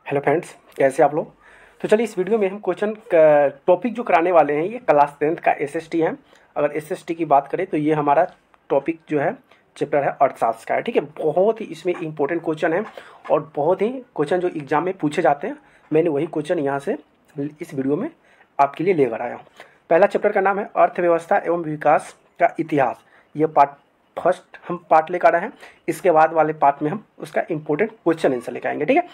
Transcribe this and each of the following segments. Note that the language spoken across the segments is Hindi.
हेलो फ्रेंड्स, कैसे आप लोग। तो चलिए इस वीडियो में हम क्वेश्चन टॉपिक जो कराने वाले हैं ये क्लास 10th का एसएसटी है। अगर एसएसटी की बात करें तो ये हमारा टॉपिक जो है चैप्टर है अर्थशास्त्र का है। ठीक है, बहुत ही इसमें इंपॉर्टेंट क्वेश्चन है और बहुत ही क्वेश्चन जो एग्जाम में पूछे जाते हैं, मैंने वही क्वेश्चन यहाँ से इस वीडियो में आपके लिए लेकर आया हूँ। पहला चैप्टर का नाम है अर्थव्यवस्था एवं विकास का इतिहास। ये पार्ट फर्स्ट हम पार्ट लेकर आए हैं। इसके बाद वाले पार्ट में हम उसका इंपॉर्टेंट क्वेश्चन आंसर लेकर आएंगे। ठीक है,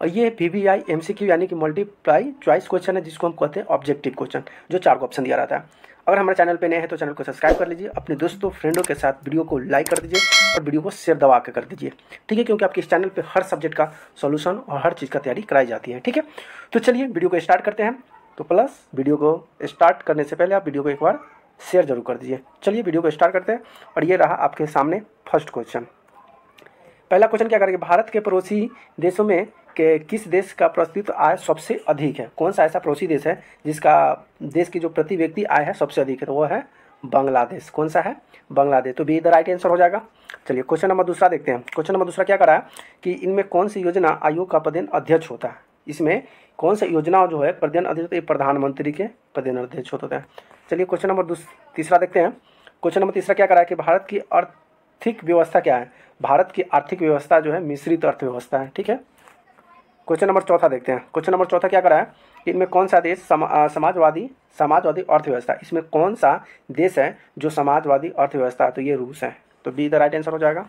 और ये PBI MCQ यानी कि मल्टीप्लाई चॉइस क्वेश्चन है, जिसको हम कहते हैं ऑब्जेक्टिव क्वेश्चन, जो 4 को ऑप्शन दिया रहता है। अगर हमारे चैनल पे नए हैं तो चैनल को सब्सक्राइब कर लीजिए, अपने दोस्तों फ्रेंडों के साथ वीडियो को लाइक कर दीजिए और वीडियो को शेयर दबा के कर दीजिए। ठीक है, क्योंकि आपके इस चैनल पे हर सब्जेक्ट का सॉल्यूशन और हर चीज़ का तैयारी कराई जाती है। ठीक है, तो चलिए वीडियो को स्टार्ट करते हैं। तो प्लस वीडियो को स्टार्ट करने से पहले आप वीडियो को एक बार शेयर जरूर कर दीजिए। चलिए वीडियो को स्टार्ट करते हैं और ये रहा आपके सामने फर्स्ट क्वेश्चन। पहला क्वेश्चन क्या करेंगे, भारत के पड़ोसी देशों में के किस देश का प्रतिशत आय सबसे अधिक है। कौन सा ऐसा पड़ोसी देश है जिसका देश की जो प्रति व्यक्ति आय है सबसे अधिक है, तो वो है बांग्लादेश। कौन सा है, बांग्लादेश। तो बी द राइट आंसर हो जाएगा। चलिए क्वेश्चन नंबर दूसरा देखते हैं। क्वेश्चन नंबर दूसरा क्या करा है कि इनमें कौन सी योजना आयोग का प्रधान अध्यक्ष होता है। इसमें कौन सा योजना जो है प्रधान अध्यक्ष, ये प्रधानमंत्री के प्रधान अध्यक्ष होता है। चलिए क्वेश्चन नंबर तीसरा देखते हैं। क्वेश्चन नंबर तीसरा क्या करा है कि भारत की आर्थिक व्यवस्था क्या है। भारत की आर्थिक व्यवस्था जो है मिश्रित अर्थव्यवस्था है। ठीक है, क्वेश्चन नंबर चौथा देखते हैं। क्वेश्चन नंबर चौथा क्या करा है कि इनमें कौन सा देश समाजवादी अर्थव्यवस्था, इसमें कौन सा देश है जो समाजवादी अर्थव्यवस्था है, तो ये रूस है। तो बी द राइट आंसर हो जाएगा।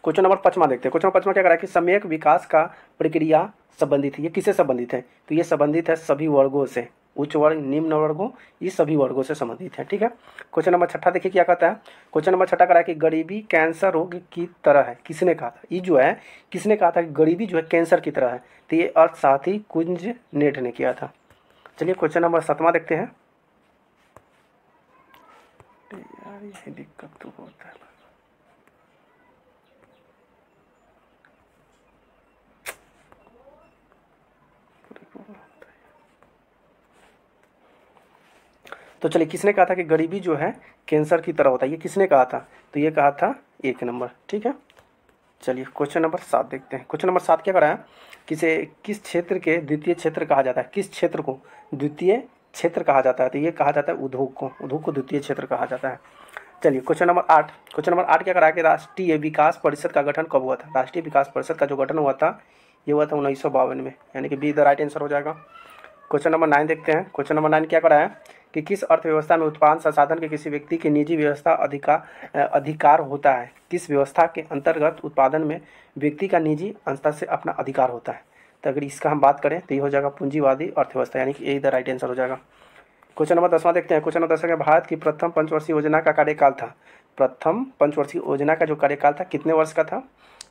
क्वेश्चन नंबर 5वां देखते हैं। क्वेश्चन नंबर 5वां क्या करा है कि सम्यक विकास का प्रक्रिया संबंधित है। ये किससे संबंधित है, तो ये संबंधित है सभी वर्गों से, उच्च वर्ग निम्न वर्गों, ये सभी वर्गों से संबंधित है। ठीक है, क्वेश्चन नंबर 6 देखिए क्या कहता है। क्वेश्चन नंबर 6 करा है कि गरीबी कैंसर रोग की तरह है। किसने कहा था, ये जो है किसने कहा था कि गरीबी जो है कैंसर की तरह है, तो ये अर्थसाथी कुंज नेट ने किया था। चलिए क्वेश्चन नंबर 7वां देखते हैं। यार ये दिक्कत तो होता है। तो चलिए किसने कहा था कि गरीबी जो है कैंसर की तरह होता है, ये किसने कहा था, तो ये कहा था 1 नंबर। ठीक है, चलिए क्वेश्चन नंबर 7 देखते हैं। क्वेश्चन नंबर 7 क्या कराया, किस क्षेत्र के द्वितीय क्षेत्र कहा जाता है। किस क्षेत्र को द्वितीय क्षेत्र कहा जाता है, तो ये कहा जाता है उद्योग को द्वितीय क्षेत्र कहा जाता है। चलिए क्वेश्चन नंबर 8। क्वेश्चन नंबर 8 क्या कराया कि राष्ट्रीय विकास परिषद का गठन कब हुआ था। राष्ट्रीय विकास परिषद का जो गठन हुआ था ये हुआ था 1952 में, यानी कि बी द राइट आंसर हो जाएगा। क्वेश्चन नंबर 9 देखते हैं। क्वेश्चन नंबर 9 क्या कराया कि किस अर्थव्यवस्था में उत्पादन संसाधन के किसी व्यक्ति की निजी व्यवस्था अधिकार होता है। किस व्यवस्था के अंतर्गत उत्पादन में व्यक्ति का निजी अंशता से अपना अधिकार होता है, तो अगर इसका हम बात करें तो ये हो जाएगा पूंजीवादी अर्थव्यवस्था, यानी कि ये द राइट आंसर हो जाएगा। क्वेश्चन नंबर 10वां देखते हैं। क्वेश्चन नंबर 10 भारत की प्रथम पंचवर्षीय योजना का कार्यकाल था। प्रथम पंचवर्षीय योजना का जो कार्यकाल था कितने वर्ष का था,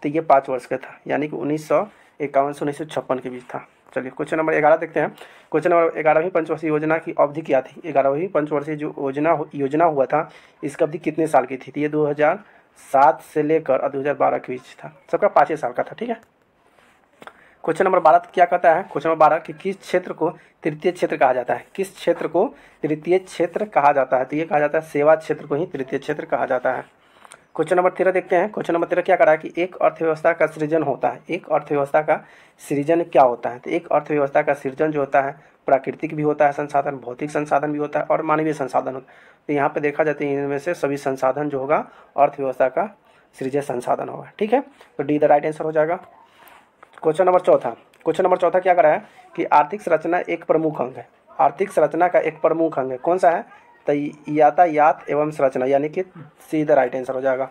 तो ये 5 वर्ष का था, यानी कि 1951 से 1956 के बीच था। चलिए क्वेश्चन नंबर 11 देखते हैं। क्वेश्चन नंबर 11वीं पंचवर्षीय योजना की अवधि क्या थी। 11वीं पंचवर्षीय जो योजना हुआ था इसका अवधि कितने साल की थी, तो ये 2007 से लेकर 2012 के बीच था, सबका 5 साल का था। ठीक है, क्वेश्चन नंबर 12 क्या कहता है। क्वेश्चन नंबर 12 कि किस क्षेत्र को तृतीय क्षेत्र कहा जाता है। किस क्षेत्र को तृतीय क्षेत्र कहा जाता है, तो ये कहा जाता है सेवा क्षेत्र को ही तृतीय क्षेत्र कहा जाता है। क्वेश्चन नंबर 13 देखते हैं। क्वेश्चन नंबर 13 क्या करा है कि एक अर्थव्यवस्था का सृजन होता है। एक अर्थव्यवस्था का सृजन क्या होता है, तो एक अर्थव्यवस्था का सृजन जो होता है प्राकृतिक भी होता है संसाधन, भौतिक संसाधन भी होता है और मानवीय संसाधन होता है। तो यहाँ पे देखा जाता है इनमें से सभी संसाधन जो होगा अर्थव्यवस्था का सृजन संसाधन होगा। ठीक है, तो डी द राइट आंसर हो जाएगा। Question number 4। क्वेश्चन नंबर 4 क्या करा है कि आर्थिक संरचना एक प्रमुख अंग है। आर्थिक संरचना का एक प्रमुख अंग है, कौन सा है, तो यातायात एवं संरचना, यानी कि सी द राइट आंसर हो जाएगा।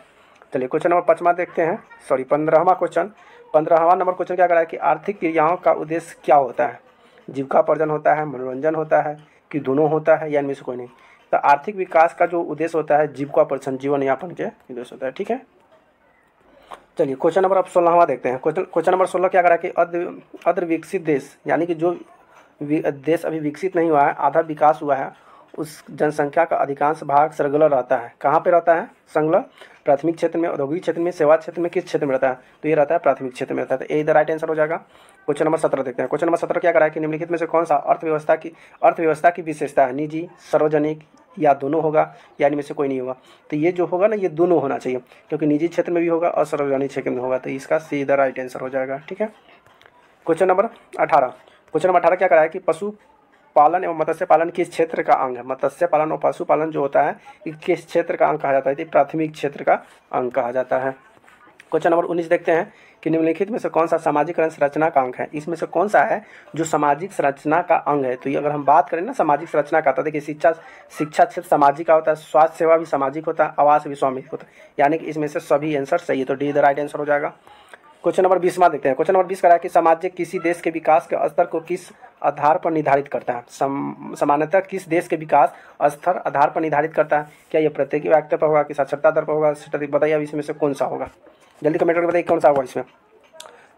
चलिए क्वेश्चन नंबर 5वां देखते हैं, 15वां क्वेश्चन। 15वां नंबर क्वेश्चन क्या करा है कि आर्थिक क्रियाओं का उद्देश्य क्या होता है। जीविकापार्जन होता है, मनोरंजन होता है, कि दोनों होता है, या इनमें से कोई नहीं। तो आर्थिक विकास का जो उद्देश्य होता है जीविकापार्जन, जीवन यापन के उद्देश्य होता है। ठीक है, चलिए क्वेश्चन नंबर अब 16वां देखते हैं। क्वेश्चन नंबर 16 क्या करा कि अर्ध विकसित देश, यानी कि जो देश अभी विकसित नहीं हुआ है, आधा विकास हुआ है, उस जनसंख्या का अधिकांश भाग संलग्न रहता है। कहाँ पे रहता है संलग्न, प्राथमिक क्षेत्र में, औद्योगिक क्षेत्र में, सेवा क्षेत्र में, किस क्षेत्र में रहता है, तो ये रहता है प्राथमिक क्षेत्र में रहता है। तो ये द राइट आंसर हो जाएगा। क्वेश्चन नंबर 17 देखते हैं। क्वेश्चन नंबर 17 क्या करा है कि निम्नलिखित में से कौन सा अर्थव्यवस्था की विशेषता है, निजी, सार्वजनिक या दोनों होगा, या इनमें से कोई नहीं होगा। तो ये जो होगा ना ये दोनों होना चाहिए, क्योंकि निजी क्षेत्र में भी होगा और सार्वजनिक क्षेत्र में होगा, तो इसका सी द राइट आंसर हो जाएगा। ठीक है, क्वेश्चन नंबर 18। क्वेश्चन नंबर 18 क्या करा है कि पशु पालन एवं मत्स्य पालन किस क्षेत्र का अंग है? मत्स्य पालन और पशुपालन जो होता है ये किस क्षेत्र का अंग कहा जाता है? ये प्राथमिक क्षेत्र का अंग कहा जाता है। क्वेश्चन नंबर 19 देखते हैं कि निम्नलिखित में से कौन सा सामाजिकरण संरचना का अंग है? इसमें से कौन सा है जो सामाजिक संरचना का अंग है? तो ये अगर हम बात करें ना सामाजिक संरचना का, तो देखिए शिक्षा क्षेत्र सामाजिक का होता है, स्वास्थ्य सेवा भी सामाजिक होता है, आवास भी सामाजिक होता है, यानी कि इसमें से सभी आंसर सही है, तो डी द राइट आंसर हो जाएगा। क्वेश्चन नंबर 20 देखते हैं। क्वेश्चन नंबर 20 करा है कि समाज किसी देश के विकास के स्तर को किस आधार पर निर्धारित करता है? सामान्यतः किस देश के विकास स्तर आधार पर निर्धारित करता है? क्या ये प्रत्येक व्यक्ति पर होगा कि साक्षरता दर पर होगा? बताइए अब इसमें से कौन सा होगा, जल्दी कमेंट करके बताइए कौन सा होगा इसमें।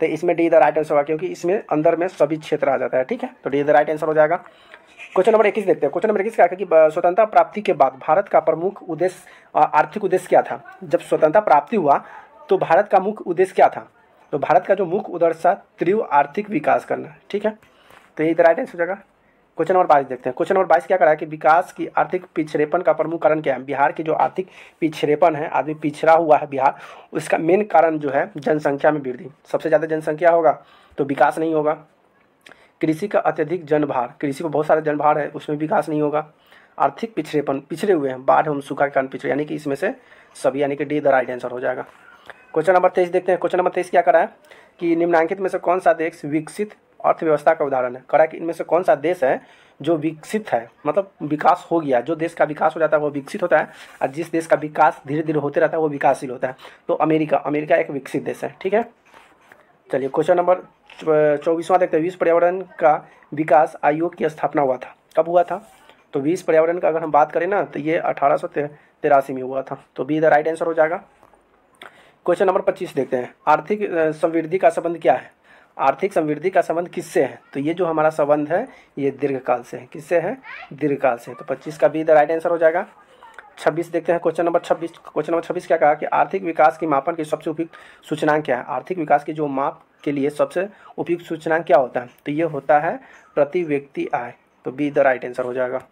तो इसमें डी द राइट आंसर होगा, क्योंकि इसमें अंदर में सभी क्षेत्र आ जाता है, ठीक है, तो डी द राइट आंसर हो जाएगा। क्वेश्चन नंबर 21 देखते हैं। क्वेश्चन नंबर 21 क्या है कि स्वतंत्रता प्राप्ति के बाद भारत का प्रमुख उद्देश्य आर्थिक उद्देश्य क्या था? जब स्वतंत्रता प्राप्ति हुआ तो भारत का मुख्य उद्देश्य क्या था? तो भारत का जो मुख्य उद्देश्य था तीव्र आर्थिक विकास करना, ठीक है, तो ये राइट आंसर हो जाएगा। क्वेश्चन नंबर 22 देखते हैं। क्वेश्चन नंबर 22 क्या करा है कि विकास की आर्थिक पिछड़ेपन का प्रमुख कारण क्या है? बिहार की जो आर्थिक पिछड़ेपन है, आदमी पिछड़ा हुआ है बिहार, उसका मेन कारण जो है जनसंख्या में वृद्धि। सबसे ज़्यादा जनसंख्या होगा तो विकास नहीं होगा। कृषि का अत्यधिक जनभार, कृषि को बहुत सारा जनभार है, उसमें विकास नहीं होगा। आर्थिक पिछड़ेपन, पिछड़े हुए हैं, बाढ़ एवं सूखा के कारण पिछड़े, यानी कि इसमें से सभी, यानी कि डी द राइट आंसर हो जाएगा। क्वेश्चन नंबर 23 देखते हैं। क्वेश्चन नंबर 23 क्या करा है कि निम्नलिखित में से कौन सा देश विकसित अर्थव्यवस्था का उदाहरण है? करा कि इनमें से कौन सा देश है जो विकसित है, मतलब विकास हो गया। जो देश का विकास हो जाता है वो विकसित होता है, और जिस देश का विकास धीरे धीरे होते रहता है वो विकासशील होता है। तो अमेरिका एक विकसित देश है, ठीक है। चलिए क्वेश्चन नंबर 24वां देखते हैं। विश्व पर्यावरण का विकास आयोग की स्थापना हुआ था, कब हुआ था? तो विश्व पर्यावरण का अगर हम बात करें ना तो ये 1883 में हुआ था, तो बी द राइट आंसर हो जाएगा। क्वेश्चन नंबर 25 देखते हैं। आर्थिक समृद्धि का संबंध क्या है? आर्थिक समृद्धि का संबंध किससे है? तो ये जो हमारा संबंध है ये दीर्घकाल से है। किससे है? दीर्घकाल से। तो 25 का बी द राइट आंसर हो जाएगा। 26 देखते हैं। क्वेश्चन नंबर 26 क्या कहा कि आर्थिक विकास की मापन की सबसे उपयुक्त सूचनांक क्या है? आर्थिक विकास की जो माप के लिए सबसे उपयुक्त सूचनांक क्या होता है? तो ये होता है प्रति व्यक्ति आय, तो बी द राइट आंसर हो जाएगा।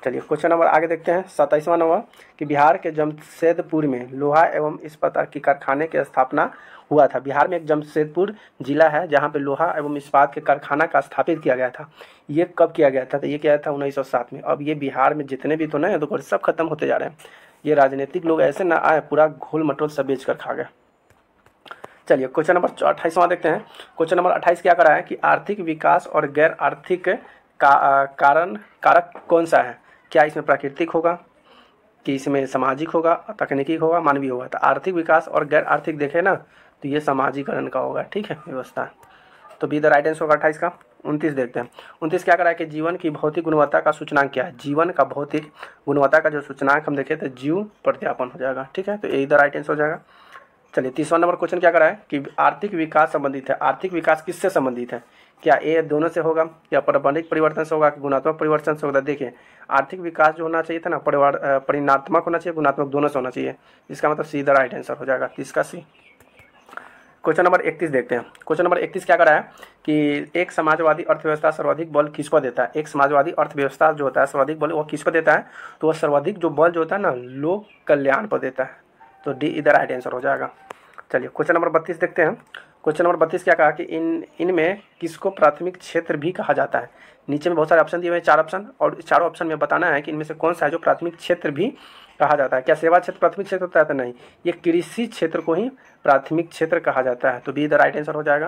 चलिए क्वेश्चन नंबर आगे देखते हैं। 27वां नंबर कि बिहार के जमशेदपुर में लोहा एवं इस्पात की कारखाने की स्थापना हुआ था। बिहार में एक जमशेदपुर जिला है जहाँ पे लोहा एवं इस्पात के कारखाना का स्थापित किया गया था। ये कब किया गया था? तो ये किया था 1907 में। अब ये बिहार में जितने भी तो ना तो सब खत्म होते जा रहे हैं। ये राजनीतिक लोग ऐसे ना आए, पूरा घोल मटोल सब बेच कर खा गए। चलिए क्वेश्चन नंबर 28वां देखते हैं। क्वेश्चन नंबर 28 क्या करा है कि आर्थिक विकास और गैर आर्थिक कारक कौन सा है? क्या इसमें प्राकृतिक होगा, कि इसमें सामाजिक होगा, तकनीकी होगा, मानवीय होगा? तो आर्थिक विकास और गैर आर्थिक देखें ना तो ये सामाजिकरण का होगा, ठीक है, व्यवस्था। तो बी द राइट आंसर होगा 28 का। 29 देखते हैं। 29 क्या करा है कि जीवन की भौतिक गुणवत्ता का सूचनांक क्या है? जीवन का भौतिक गुणवत्ता का जो सूचनांक हम देखें तो जीव प्रत्यापन हो जाएगा, ठीक है, तो ये द राइट आंसर हो जाएगा। चलिए 30वां नंबर क्वेश्चन क्या करा है कि आर्थिक विकास संबंधित है। आर्थिक विकास किससे संबंधित है? क्या ये दोनों से होगा, या प्रारंभिक परिवर्तन से होगा, कि गुणात्मक परिवर्तन से होगा? देखिए आर्थिक विकास जो होना चाहिए था ना परिणात्मक होना चाहिए, गुणात्मक दोनों से होना चाहिए। इसका मतलब सीधा राइट आंसर हो जाएगा 30 का सी। क्वेश्चन नंबर 31 देखते हैं। क्वेश्चन नंबर 31 क्या करा है कि एक समाजवादी अर्थव्यवस्था सर्वाधिक बल किसको देता है? एक समाजवादी अर्थव्यवस्था जो होता है सर्वाधिक बल वो किसको देता है? तो वह सर्वाधिक जो बल जो होता है ना लोक कल्याण पर देता है, तो डी इधर राइट आंसर हो जाएगा। चलिए क्वेश्चन नंबर 32 देखते हैं। क्वेश्चन नंबर 32 क्या कहा कि इनमें किसको प्राथमिक क्षेत्र भी कहा जाता है? नीचे में बहुत सारे ऑप्शन दिए हुए हैं, 4 ऑप्शन, और चारों ऑप्शन में बताना है कि इनमें से कौन सा है जो प्राथमिक क्षेत्र भी कहा जाता है। क्या सेवा क्षेत्र प्राथमिक क्षेत्र होता है? तो नहीं, ये कृषि क्षेत्र को ही प्राथमिक क्षेत्र कहा जाता है, तो बी द राइट आंसर हो जाएगा।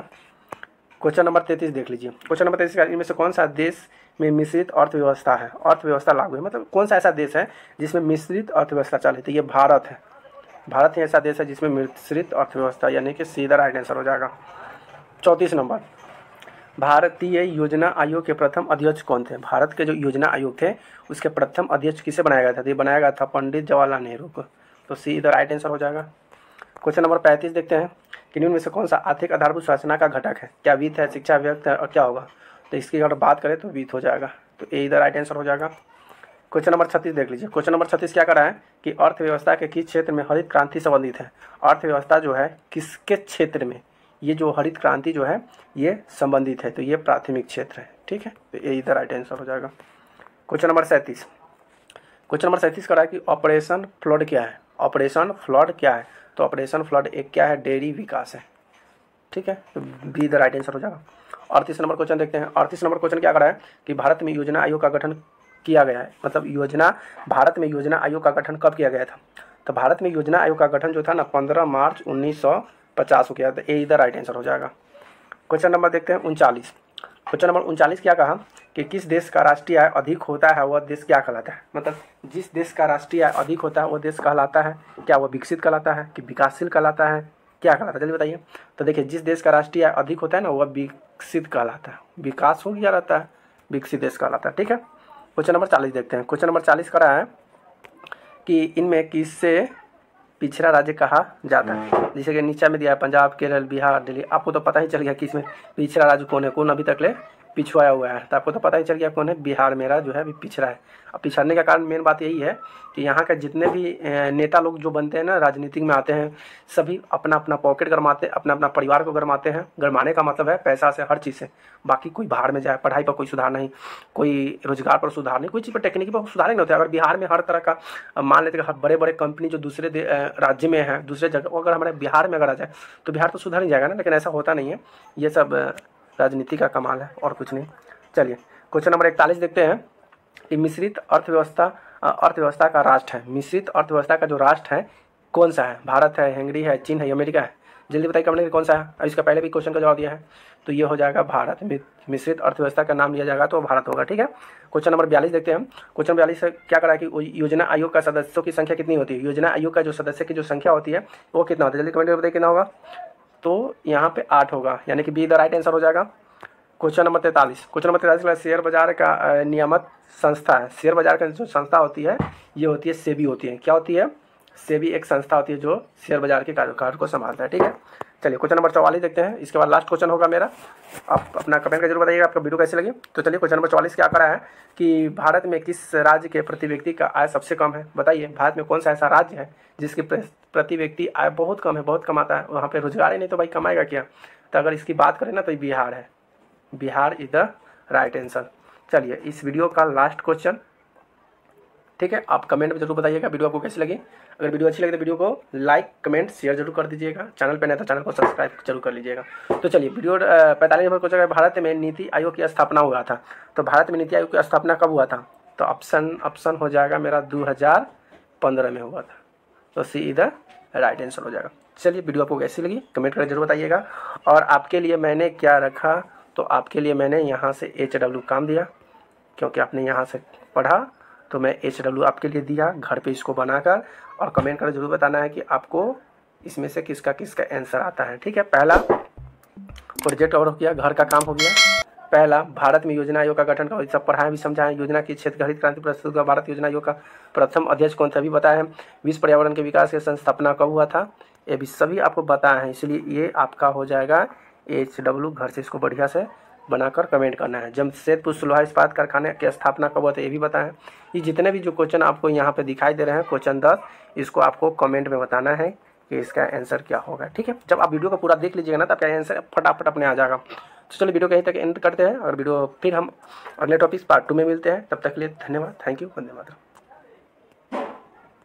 क्वेश्चन नंबर 33 देख लीजिए। क्वेश्चन नंबर 33 इनमें से कौन सा देश में मिश्रित अर्थव्यवस्था है? अर्थव्यवस्था लागू है, मतलब कौन सा ऐसा देश है जिसमें मिश्रित अर्थव्यवस्था चालू है? तो ये भारत है। भारत ही ऐसा देश है जिसमें मिश्रित अर्थव्यवस्था, यानी कि सीधा राइट आंसर हो जाएगा। 34 नंबर भारतीय योजना आयोग के प्रथम अध्यक्ष कौन थे? भारत के जो योजना आयोग थे उसके प्रथम अध्यक्ष किसे बनाया गया था? तो ये बनाया गया था पंडित जवाहरलाल नेहरू को, तो सी इधर राइट आंसर हो जाएगा। क्वेश्चन नंबर 35 देखते हैं कि निम्न में से कौन सा आर्थिक आधारभूत संरचना का घटक है? क्या वित्त है, शिक्षा, व्यक्त है, और क्या होगा? तो इसकी अगर बात करें तो वित्त हो जाएगा, तो ए इधर राइट आंसर हो जाएगा। क्वेश्चन नंबर 36 देख लीजिए। क्वेश्चन नंबर 36 क्या करा है कि अर्थव्यवस्था के किस क्षेत्र में हरित क्रांति संबंधित है? अर्थव्यवस्था जो है किसके क्षेत्र में ये जो हरित क्रांति जो है ये संबंधित है? तो ये प्राथमिक क्षेत्र है, ठीक है, तो ये इधर राइट आंसर हो जाएगा। Question number 37। क्वेश्चन नंबर 37 करा है कि ऑपरेशन फ्लड क्या है? ऑपरेशन फ्लड क्या है? तो ऑपरेशन फ्लड एक क्या है? डेयरी विकास है, ठीक है, तो बी द राइट आंसर हो जाएगा। 38 नंबर क्वेश्चन देखते हैं। 38 नंबर क्वेश्चन क्या करा है कि भारत में योजना आयोग का गठन किया गया है, मतलब भारत में योजना आयोग का गठन कब किया गया था? तो भारत में योजना आयोग का गठन जो था ना 15 मार्च 1950 को किया था। ये इधर राइट आंसर हो जाएगा। क्वेश्चन नंबर देखते हैं 39। क्वेश्चन नंबर 39 क्या कहा कि किस देश का राष्ट्रीय आय अधिक होता है वह देश क्या कहलाता है? मतलब जिस देश का राष्ट्रीय आय अधिक होता है वह देश कहलाता है, क्या वह विकसित कहलाता है कि विकासशील कहलाता है, क्या कहलाता है? जल्दी बताइए। तो देखिए, जिस देश का राष्ट्रीय आय अधिक होता है ना वह विकसित कहलाता है। विकास हो गया रहता है, विकसित देश कहलाता है। ठीक है, क्वेश्चन नंबर 40 देखते हैं। क्वेश्चन नंबर 40 कह रहा है कि इनमें किससे पिछड़ा राज्य कहा जाता है? जैसे कि नीचे में दिया है पंजाब, केरल, बिहार, दिल्ली। आपको तो पता ही चल गया कि इसमें पिछड़ा राज्य कौन है, कौन अभी तक ले पिछुआया हुआ है। तो आपको तो पता ही चल गया कौन है, बिहार मेरा जो है अभी पिछड़ा है। अब पिछड़ने का कारण मेन बात यही है कि यहाँ का जितने भी नेता लोग जो बनते हैं ना, राजनीतिक में आते हैं, सभी अपना अपना पॉकेट गरमाते, अपना अपना परिवार को गरमाते हैं। गरमाने का मतलब है पैसा से, हर चीज़ से। बाकी कोई बाहर में जाए, पढ़ाई पर कोई सुधार नहीं, कोई रोजगार पर सुधार नहीं, कोई चीज़ पर टेक्निक पर सुधार नहीं होता है। अगर बिहार में हर तरह का मान लेते हैं, बड़े बड़े कंपनी जो दूसरे राज्य में है, दूसरे जगह, अगर हमारे बिहार में अगर आ जाए तो बिहार तो सुधर नहीं जाएगा ना। लेकिन ऐसा होता नहीं है, ये सब राजनीति का कमाल है और कुछ नहीं। चलिए क्वेश्चन नंबर 41 देखते हैं कि मिश्रित अर्थव्यवस्था का राष्ट्र है। मिश्रित अर्थव्यवस्था का जो राष्ट्र है कौन सा है? भारत है, हंगरी है, चीन है, अमेरिका है? जल्दी बताइए कमेंट में कौन सा है। अब इसका पहले भी क्वेश्चन का जवाब दिया है, तो ये हो जाएगा भारत। मिश्रित अर्थव्यवस्था का नाम लिया जाएगा तो भारत होगा। ठीक है, क्वेश्चन नंबर 42 देखते हैं। क्वेश्चन 42 से क्या करा कि योजना आयोग का सदस्यों की संख्या कितनी होती है? योजना आयोग का जो सदस्य की जो संख्या होती है वो कितना होता है? जल्दी कमेंट में बताइए कितना होगा। तो यहाँ पे 8 होगा, यानी कि बी द राइट आंसर हो जाएगा। Question number 43। Question number 43 share बाजार का नियामक संस्था है। शेयर बाजार का जो संस्था होती है ये होती है सेबी होती है। क्या होती है? सेबी एक संस्था होती है जो शेयर बाजार के कारोबार को संभालता है। ठीक है, चलिए क्वेश्चन नंबर 44 देखते हैं। इसके बाद लास्ट क्वेश्चन होगा मेरा। आप अपना कमेंट का जरूर बताइएगा आपका वीडियो कैसे लगी। तो चलिए क्वेश्चन नंबर 44 क्या करा है कि भारत में किस राज्य के प्रति व्यक्ति का आय सबसे कम है? बताइए, भारत में कौन सा ऐसा राज्य है जिसकी प्रति व्यक्ति आय बहुत कम है, बहुत कमाता है, वहाँ पे रोजगार ही नहीं तो भाई कमाएगा क्या? तो अगर इसकी बात करें ना तो बिहार है। Bihar is the right answer. चलिए इस वीडियो का लास्ट क्वेश्चन, ठीक है, आप कमेंट में जरूर बताइएगा वीडियो आपको कैसी लगी। अगर वीडियो अच्छी लगे तो वीडियो को लाइक, कमेंट, शेयर जरूर कर दीजिएगा। चैनल पे नहीं तो चैनल को सब्सक्राइब जरूर कर लीजिएगा। तो चलिए वीडियो 45 नंबर क्वेश्चन, भारत में नीति आयोग की स्थापना हुआ था। तो भारत में नीति आयोग की स्थापना कब हुआ था? तो ऑप्शन हो जाएगा मेरा 2015 में हुआ था। तो सी इधर राइट आंसर हो जाएगा। चलिए वीडियो आपको कैसी लगी कमेंट करके जरूर बताइएगा। और आपके लिए मैंने क्या रखा, तो आपके लिए मैंने यहाँ से HW काम दिया, क्योंकि आपने यहाँ से पढ़ा तो मैं HW आपके लिए दिया। घर पे इसको बनाकर और कमेंट कर जरूर बताना है कि आपको इसमें से किसका किसका आंसर आता है। ठीक है, पहला प्रोजेक्ट और हो गया, घर का काम हो गया। पहला भारत में योजना आयोग का गठन का सब पढ़ाएं भी समझाएं। योजना की क्षेत्र हरित क्रांति प्रस्तुत हुआ। भारत योजना आयोग का प्रथम अध्यक्ष कौन था भी बताया है। विश्व पर्यावरण के विकास की संस्थापना कब हुआ था, ये भी सभी आपको बताया है। इसलिए ये आपका हो जाएगा HW। घर से इसको बढ़िया से बनाकर कमेंट करना है। जमशेदपुर लोहा इस्पात कारखाने की स्थापना कब हुआ था ये भी बताएं। ये जितने भी जो क्वेश्चन आपको यहाँ पे दिखाई दे रहे हैं क्वेश्चन 10, इसको आपको कमेंट में बताना है कि इसका आंसर क्या होगा। ठीक है, जब आप वीडियो को पूरा देख लीजिएगा ना तब आपका आंसर फटाफट अपने आ जाएगा। तो चलिए वीडियो कहीं तक एंड करते हैं और वीडियो फिर हम अगले टॉपिक पार्ट 2 में मिलते हैं। तब तक के लिए धन्यवाद, थैंक यू, वंदे मातरम।